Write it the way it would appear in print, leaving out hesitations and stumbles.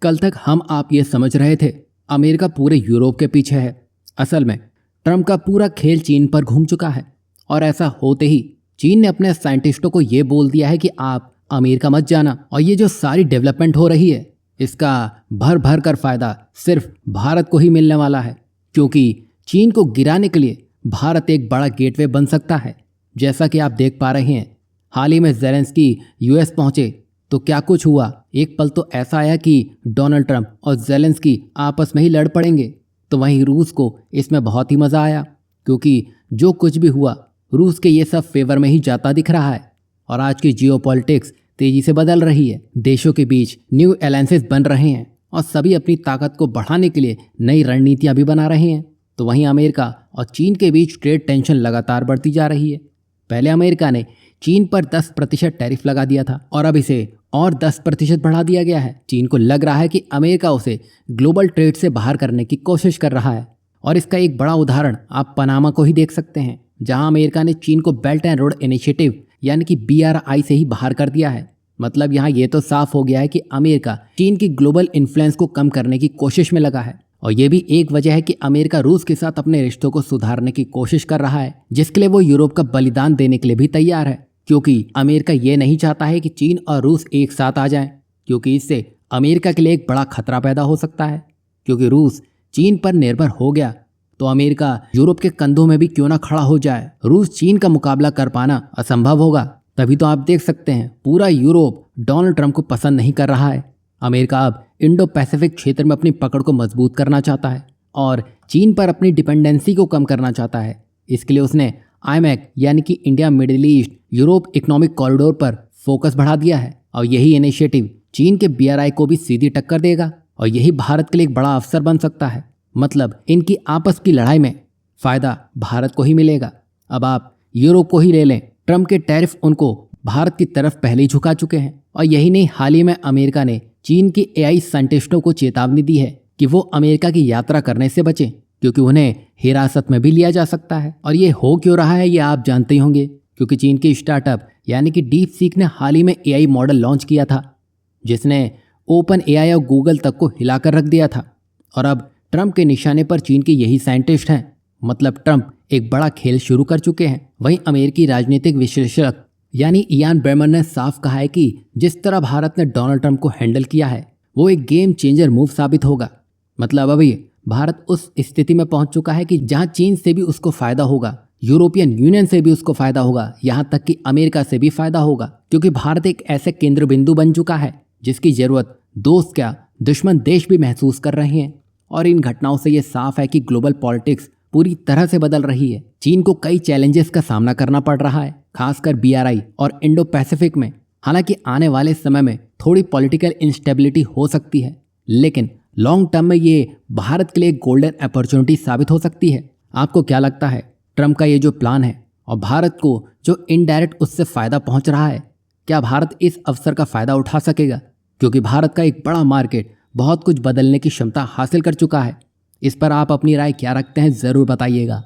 कल तक हम आप ये समझ रहे थे अमेरिका पूरे यूरोप के पीछे है। असल में ट्रंप का पूरा खेल चीन पर घूम चुका है और ऐसा होते ही चीन ने अपने साइंटिस्टों को ये बोल दिया है कि आप अमेरिका मत जाना। और ये जो सारी डेवलपमेंट हो रही है इसका भर भर कर फायदा सिर्फ भारत को ही मिलने वाला है, क्योंकि चीन को गिराने के लिए भारत एक बड़ा गेटवे बन सकता है। जैसा कि आप देख पा रहे हैं, हाल ही में ज़ेलेंस्की यूएस पहुंचे तो क्या कुछ हुआ। एक पल तो ऐसा आया कि डोनाल्ड ट्रंप और ज़ेलेंस्की आपस में ही लड़ पड़ेंगे, तो वहीं रूस को इसमें बहुत ही मज़ा आया, क्योंकि जो कुछ भी हुआ रूस के ये सब फेवर में ही जाता दिख रहा है। और आज की जियोपॉलिटिक्स तेजी से बदल रही है, देशों के बीच न्यू अलायंसेस बन रहे हैं और सभी अपनी ताकत को बढ़ाने के लिए नई रणनीतियां भी बना रहे हैं। तो वहीं अमेरिका और चीन के बीच ट्रेड टेंशन लगातार बढ़ती जा रही है। पहले अमेरिका ने चीन पर 10% टैरिफ लगा दिया था और अब इसे और 10% बढ़ा दिया गया है। चीन को लग रहा है कि अमेरिका उसे ग्लोबल ट्रेड से बाहर करने की कोशिश कर रहा है और इसका एक बड़ा उदाहरण आप पनामा को ही देख सकते हैं, जहां अमेरिका ने चीन को बेल्ट एंड रोड इनिशिएटिव यानी कि BRI से ही बाहर कर दिया है। मतलब यहाँ ये तो साफ हो गया है कि अमेरिका चीन की ग्लोबल इन्फ्लुएंस को कम करने की कोशिश में लगा है। और ये भी एक वजह है कि अमेरिका रूस के साथ अपने रिश्तों को सुधारने की कोशिश कर रहा है, जिसके लिए वो यूरोप का बलिदान देने के लिए भी तैयार है, क्योंकि अमेरिका ये नहीं चाहता है कि चीन और रूस एक साथ आ जाएं, क्योंकि इससे अमेरिका के लिए एक बड़ा खतरा पैदा हो सकता है। क्योंकि रूस चीन पर निर्भर हो गया तो अमेरिका यूरोप के कंधों में भी क्यों ना खड़ा हो जाए। रूस चीन का मुकाबला कर पाना असंभव होगा। तभी तो आप देख सकते हैं पूरा यूरोप डोनाल्ड ट्रंप को पसंद नहीं कर रहा है। अमेरिका अब इंडो पैसिफिक क्षेत्र में अपनी पकड़ को मजबूत करना चाहता है और चीन पर अपनी डिपेंडेंसी को कम करना चाहता है। इसके लिए उसने IMEC यानी कि India middle east Europe economic corridor पर फोकस बढ़ा दिया है। और यही इनिशिएटिव चीन के BRI को भी सीधी टक्कर देगा और यही भारत के लिए एक बड़ा अवसर बन सकता है। मतलब इनकी आपस की लड़ाई में फायदा भारत को ही मिलेगा। अब आप यूरोप को ही ले लें, ट्रंप के टैरिफ उनको भारत की तरफ पहले ही झुका चुके हैं। और यही नहीं, हाल ही में अमेरिका ने चीन के AI साइंटिस्टों को चेतावनी दी है कि वो अमेरिका की यात्रा करने से बचें, क्योंकि उन्हें हिरासत में भी लिया जा सकता है। और ये हो क्यों रहा है ये आप जानते ही होंगे, क्योंकि चीन के स्टार्टअप यानी कि DeepSeek ने हाल ही में AI मॉडल लॉन्च किया था, जिसने OpenAI और गूगल तक को हिलाकर रख दिया था। और अब ट्रंप के निशाने पर चीन के यही साइंटिस्ट हैं। मतलब ट्रंप एक बड़ा खेल शुरू कर चुके हैं। वहीं अमेरिकी राजनीतिक विश्लेषक यानी इयान ब्रेमर ने साफ कहा है कि जिस तरह भारत ने डोनाल्ड ट्रंप को हैंडल किया है वो एक गेम चेंजर मूव साबित होगा। मतलब अभी भारत उस स्थिति में पहुंच चुका है कि जहां चीन से भी उसको फायदा होगा, यूरोपियन यूनियन से भी उसको फायदा होगा, यहां तक कि अमेरिका से भी फायदा होगा, क्योंकि भारत एक ऐसे केंद्र बिंदु बन चुका है जिसकी जरूरत दोस्त क्या दुश्मन देश भी महसूस कर रहे हैं। और इन घटनाओं से ये साफ है कि ग्लोबल पॉलिटिक्स पूरी तरह से बदल रही है। चीन को कई चैलेंजेस का सामना करना पड़ रहा है, खासकर BRI और इंडो पैसिफिक में। हालांकि आने वाले समय में थोड़ी पॉलिटिकल इंस्टेबिलिटी हो सकती है, लेकिन लॉन्ग टर्म में ये भारत के लिए गोल्डन अपॉर्चुनिटी साबित हो सकती है। आपको क्या लगता है, ट्रंप का ये जो प्लान है और भारत को जो इनडायरेक्ट उससे फायदा पहुंच रहा है, क्या भारत इस अवसर का फायदा उठा सकेगा? क्योंकि भारत का एक बड़ा मार्केट बहुत कुछ बदलने की क्षमता हासिल कर चुका है। इस पर आप अपनी राय क्या रखते हैं, ज़रूर बताइएगा।